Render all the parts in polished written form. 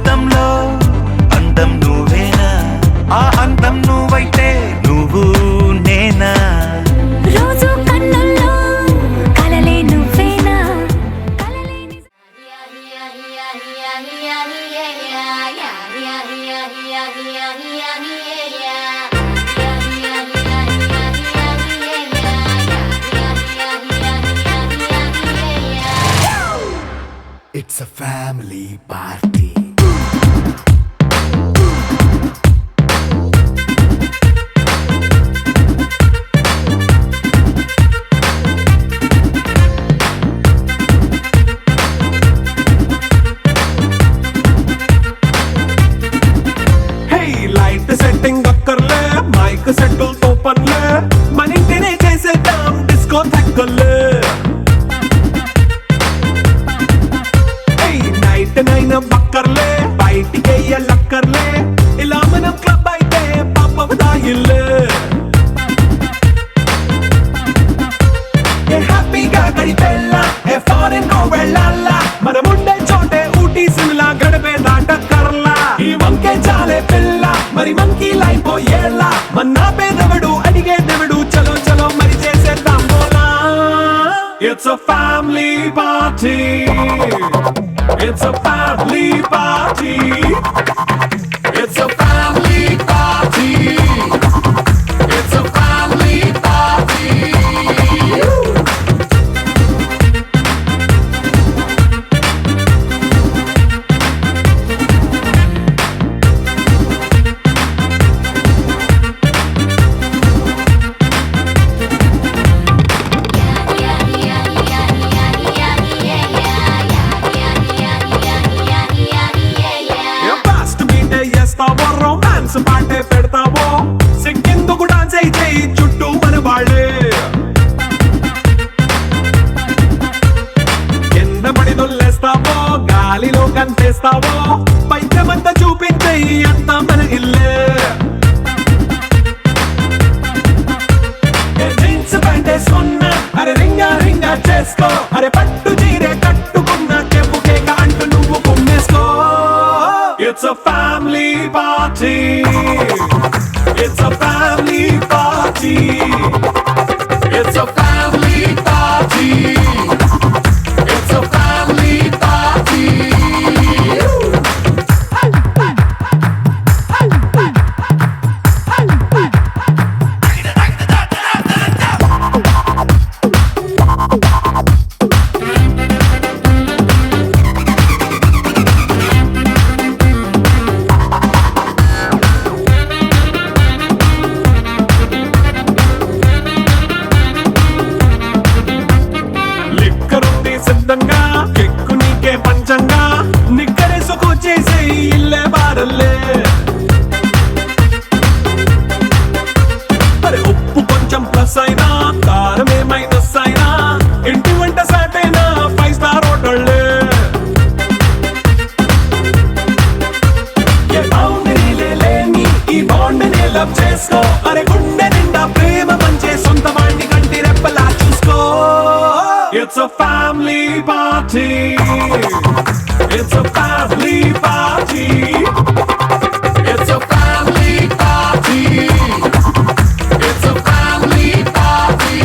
జీవితంలో అందం నువ్వేనా, ఆ అందం నువ్వైతే నువ్వు నేనా. రోజు కన్నుల్లో కలలే నువ్వేనా. It's a family party. Hey, light setting అక్కర్లే, మైక్ సెట్టులతో పనులే, మన ఇంటినే చేసేద్దాం డిస్కో థక్కర్లే. నైనా బక్కర్లే, బయటికెయ్యలక్కర్లే, ఇలా మనం క్లబ్ అయితే పాపదాయిల్లే. హ్యాపీగా గడిపెళ్ళా, ఫారెన్ కో వెళ్ళాలా, మనముండే చోటే ఊటీ సిమ్లా గడిపే దాటక్కర్లా. ఈ వంకే చాలే పిల్ల, మరి మంకీ లైపోయేలా, మన్నా పేదవడు అడిగే దేవుడు, చలో చలో మరి చేసేద్దాం బోలా. It's a family party. It's a family party. It's a family party. It's a family party. Romance పాటే పెడతావో, సిగ్గెందుకు డాన్స్ అయితే చుట్టూ మన వాళ్ళే. కింద పడి దొల్లేస్తావో, గాలిలో కంటేస్తావో, పైకమంతా చూపించే అంతా మన ఇల్లే. జీన్స్ ప్యాంట్ వేసుకున్నా, అరే రింగా రింగా చేసుకో, అరే పట్టు చీరే కట్టుకున్న చెప్పు కేక అంటూ నువ్వు కుమ్మేసుకో. It's a family party. It's a family party. It's a family party. It's a family party. సిద్ధంగా కెక్కు నీకే పంచంగా, నిక్కరేసుకు చేసే ఇల్లే బారల్లే. అరే ఉప్పు కొంచెం ప్లస్ అయినా, కారమే మైనస్ అయినా, ఇంటి వంట సాటైనా 5 స్టార్ హోటళ్ళే. ఏ బౌండరీలే లేని ఈ బాండ్ని లవ్ చేసుకో, అరే గుండె నిండా ప్రేమ పంచే సొంత వాణ్ణి కంటి రెప్పలా చూసుకో. It's a family party. It's a family party. It's a family party. It's a family party.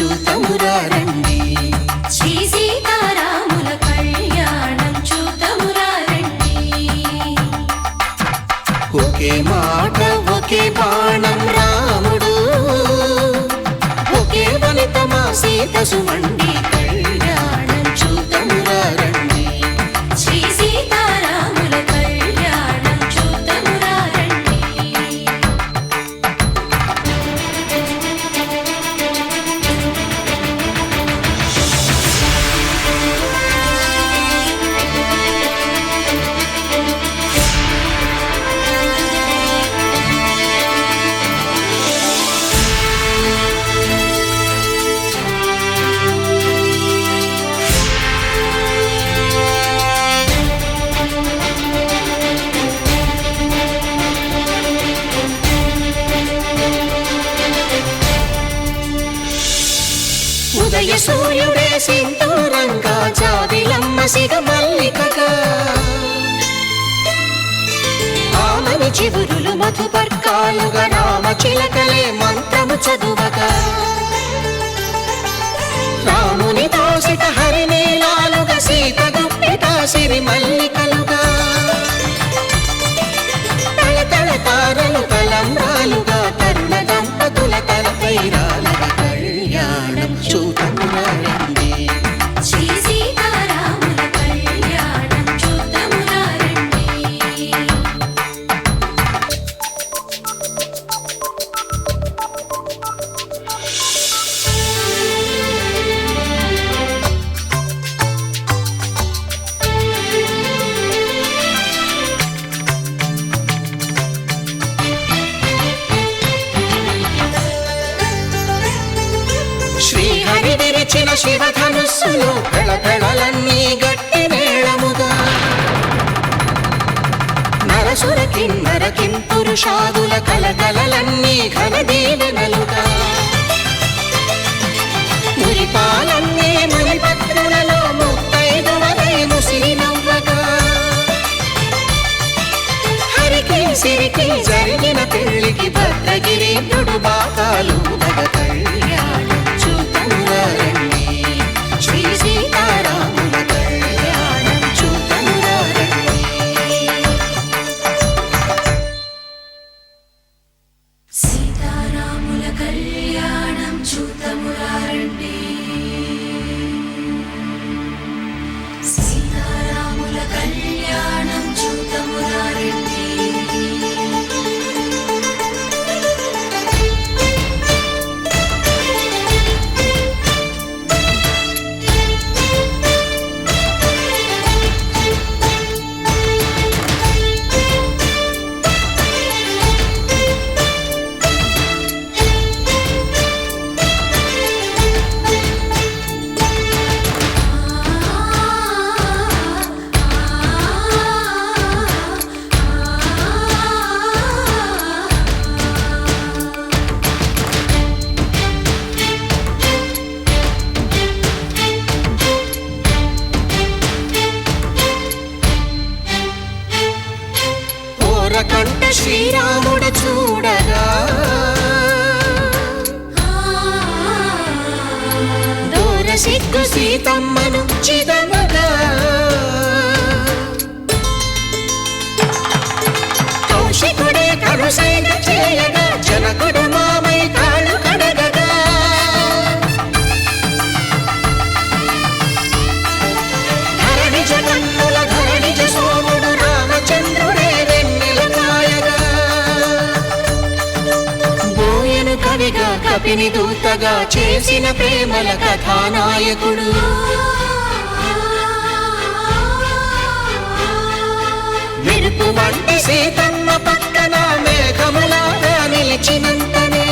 చూతమురా రండి. శ్రీ సీతారాముల కళ్యాణం చూతమురా రండి. ఒకే మాట ఒకే బాణం రాముడు, ఒకే వనిత మా సీత సుమండి కళ్యాణం చూతమురా రండి. శ్రీ సీతారాముల కళ్యాణం చూతమురా రండి. ఉదయ సూర్యుడే సింధూరంగా, జాబిలమ్మ సిగ మల్లికగా, ఆమని చివురులు మధుపర్కాలుగా, రామ చిలకలే మంత్రము చదువగా, రాముని దోసిట హరినీలాలుగా, సీత గుప్పిట సిరి మల్లికలుగా, తళతళ తారలు తలంబ్రాలుగా, తరుణ దంపతుల తలపైరాలుగా కళ్యాణం చూతమురా రండి. శ్రీ సీతారాముల కళ్యాణం చూతమురా రండి. శ్రీహరి విరిచిన శివధనుస్సులు పెళపెళలన్నీ గట్టి మేళముగా, నరసుర కిన్నర కింపురుషాదుల కలకలలన్నీ ఘన దీవెనలుగా, మురిపాలన్నీ మునిపత్రులలో ముత్తైదువలై ముసిరి నవ్వగా, హరికి సిరికి జరిగిన పెళ్లికి భద్రగిరీంద్రుడు బాకాలు కళ్యాణం చూతమురా రండి. శ్రీ సీతారాముల కళ్యాణం చూతమురా రండి. సీతారాముల కళ్యాణం చూతమురా రండి. సీతారాముల కళ్యాణం చూతమురా రండి. కంట శ్రీరాముడు చూడగా, దూర సిగ్గు సీతమ్మను చిదమగా, కౌశికుడే కరుసైన చేయగా, జనకుడు మామై కాళ్ళు కడగగా, ధరణి జగన్నుల ధరణిజ సోముడు రామచంద్రుడే వెన్నెల కాయగా, బోయను కవిగా కపిని దూతగా చేసిన ప్రేమల కథానాయకుడు, మెరుపు వంటి సీతమ్మ పక్కన మేఘములాగా నిలిచినంతనే,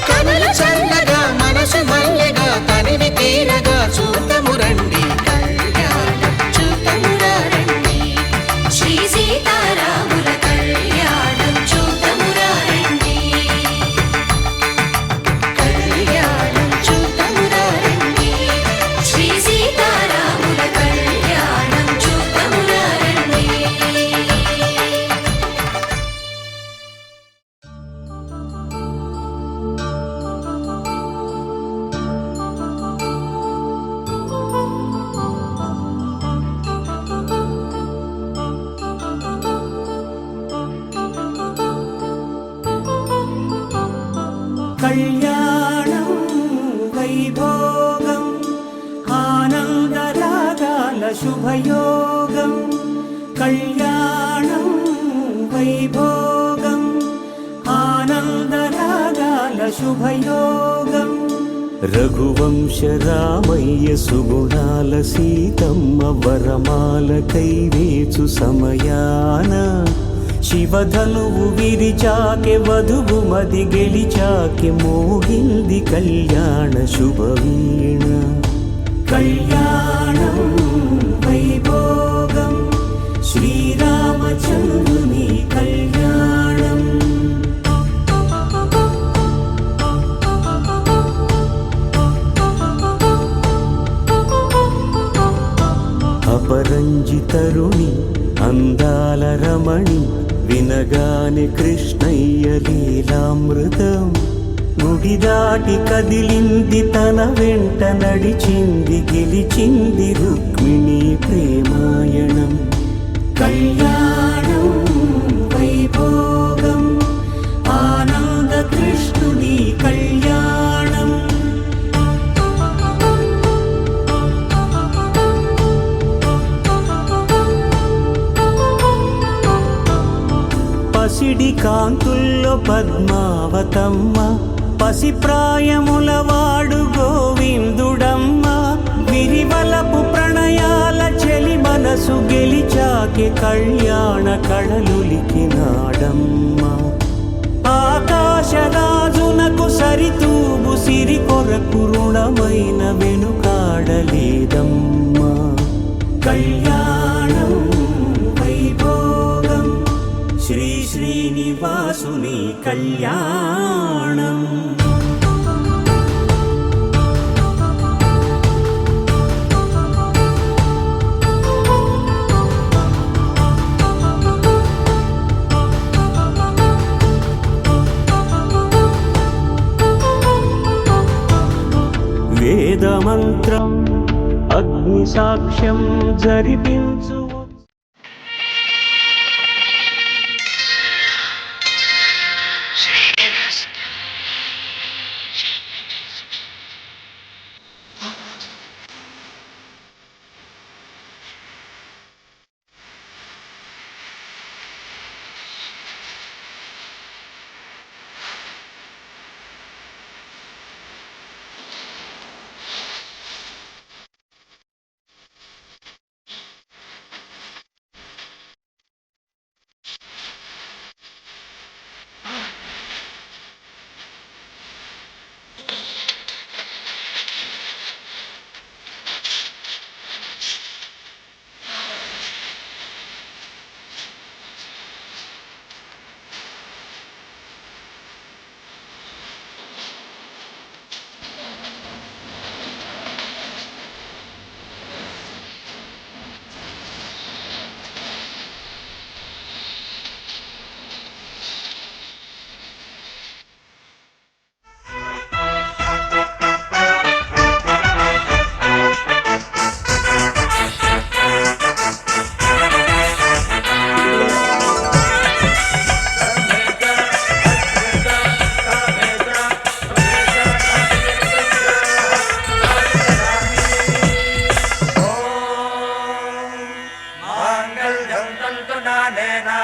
కనులు చల్లగా మనసు మల్లెగా తనివి తీరగా చూతము రండి కళ్యాణం చూతమురా రండి. శ్రీ సీతారాముల కళ్యాణం చూతమురా రండి. కళ్యాణం చూతమురా రండి. శ్రీ సీతారాముల కళ్యాణం చూతమురా రండి. కళ్యాణం వైభోగం ఆనందరాగాల శుభయోగం కళ్యాణం వైభోగం ఆనందరాగాల శుభయోగం రఘువంశ రామయ్య సుగుణాల సీతమ్మ వరమాల కైవేచు సమయాన శివధనువు విరిచాకె వధువు మది గెలిచాకె మోగింది కళ్యాణ శుభవీణ కళ్యాణం వైభోగం శ్రీరామచంద్రుని కళ్యాణం అపరంజి తరుణి అందాల రమణి వినగానే కృష్ణయ్య లీలామృతం గుడి దాటి కదిలింది తన వెంట నడిచింది గెలిచింది రుక్మిణి ప్రేమాయణం కళ్యాణం వైభోగం ఆనంద కృష్ణుని కళ్యాణం పసిడి కాంతుల్లో పద్మావతమ్మ పసిప్రాయముల వాడు గోవిందుడమ్మ విరివలపు ప్రణయాల చెలి మనసు గెలిచాకె కళ్యాణ కళలులికినాడమ్మ ఆకాశరాజునకు సరితూబు సిరి కొరకు రుణమైన వెనుకాడలేదమ్మా కళ్యాణం వైభోగం శ్రీ శ్రీనివాసుని కళ్యాణం వేదమంత్రం అగ్ని సాక్ష్యం జరిపించు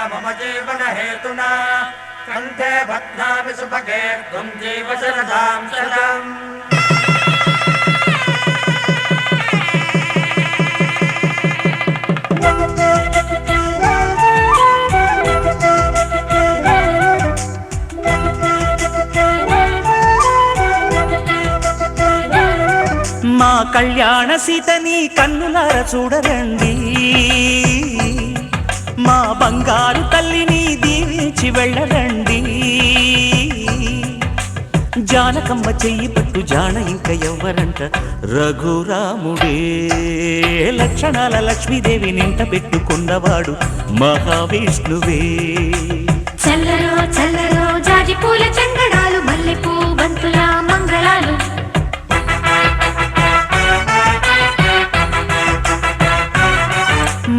मम जीवन हेतुना कंठे बध्नामि सुभगे त्वं जीव शरदां शतम् మా కళ్యాణ సీతని కన్నులార చూడరండి మా బంగారు తల్లిని దీవించి వెళ్ళరండి జానకమ్మ చెయ్యి పట్టు జాన ఇంక ఎవ్వరంట రఘురాముడే లక్షణాల లక్ష్మీదేవి నింట పెట్టుకున్నవాడు మహావిష్ణువే చల్లరో చల్లరో జాజి పూల చందనాలు మల్లెపూ బంతుల మంగళాలు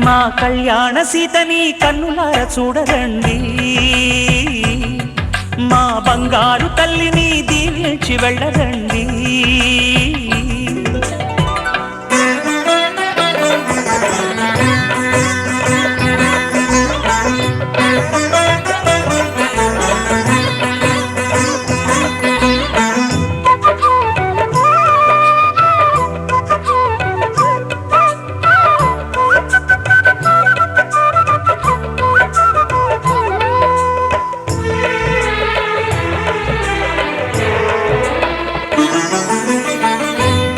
మా కళ్యాణ సీతని కన్నులార చూడరండి మా బంగారు తల్లిని దీవించి వెళ్ళరండి.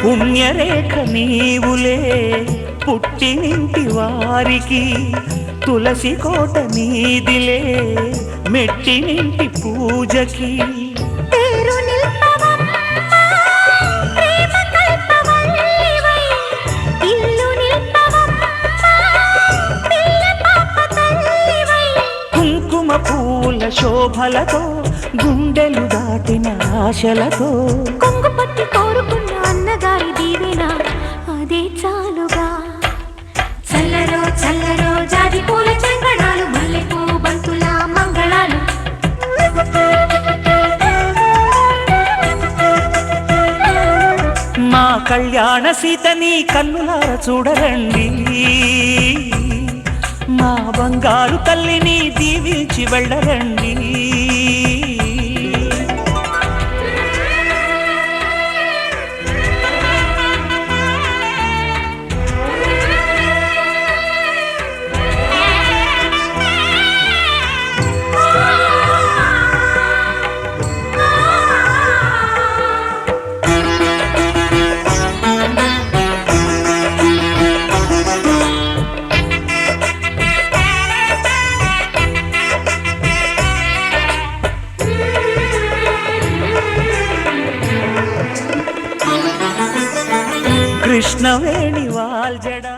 పుణ్యరేఖ నీవులే పుట్టినింటి వారికి, తులసి కోట నీదిలే మెట్టినింటి పూజకి. పేరు నిల్పవమ్మ, ప్రేమ కల్పవల్లివై, ఇల్లు నిల్పవమ్మ, పిల్ల పాప తల్లివై. కుంకుమ పూల శోభలతో గుండెలు దాటిన ఆశలతో, కొంగు పట్టి కోరుకున్న అన్నగారి దీవెన అదే చాలుగా. చల్లరో చల్లరో జాజి పూల చంగడాలు, మల్లెపూ బంతుల మంగళాలు. మా కళ్యాణ సీతని కన్నులార చూడరండి. మా బంగారు తల్లిని దీవించి వెళ్ళరండి. కృష్ణవేణి వాల్జడా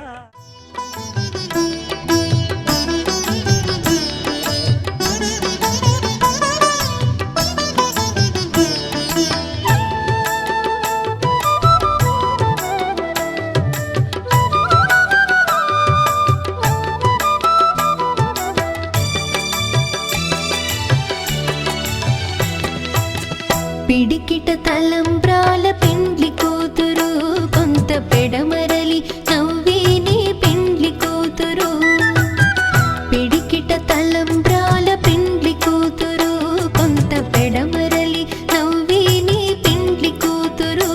పిడికిట తలంబ్రాల పెండ్లి కూతురు, కొంత పెడమరలి నవ్విని పెండ్లి కూతురు. పిడికిట తలంబ్రాల పెండ్లి కూతురు, కొంత పెడమరలి నవ్విని పెండ్లి కూతురు.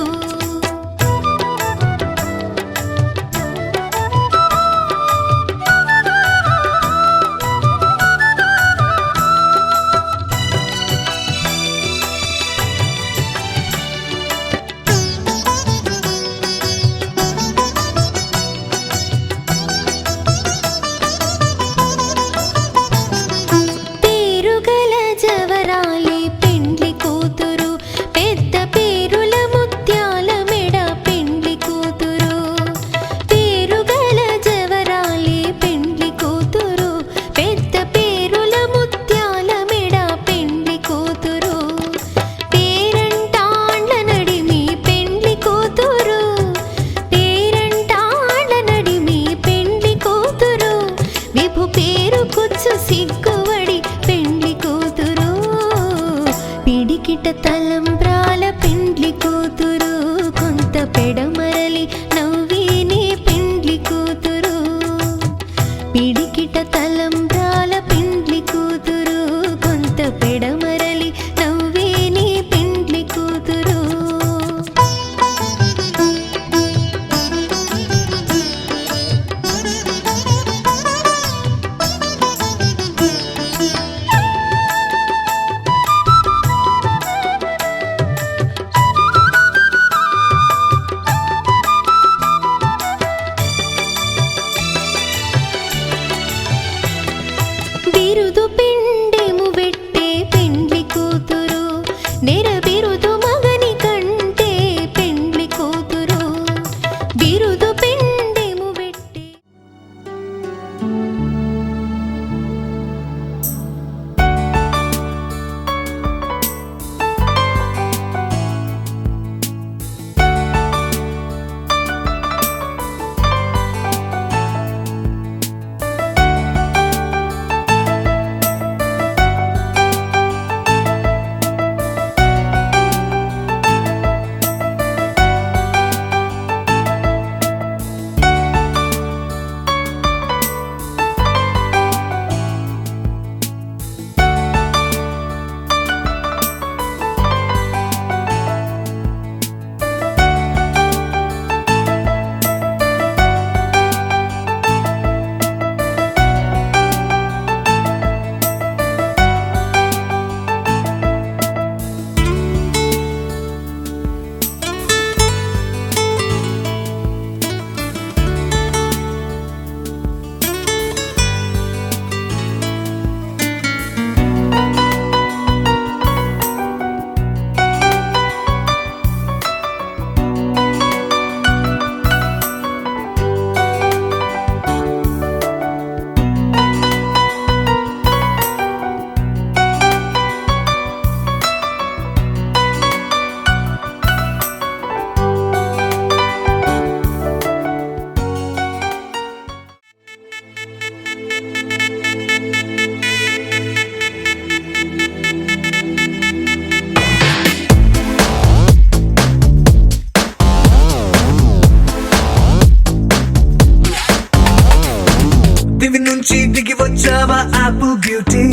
వచ్చావా యాపిల్ బ్యూటీ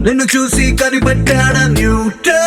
నిన్ను చూసి కనిపెట్టాడా న్యూటన్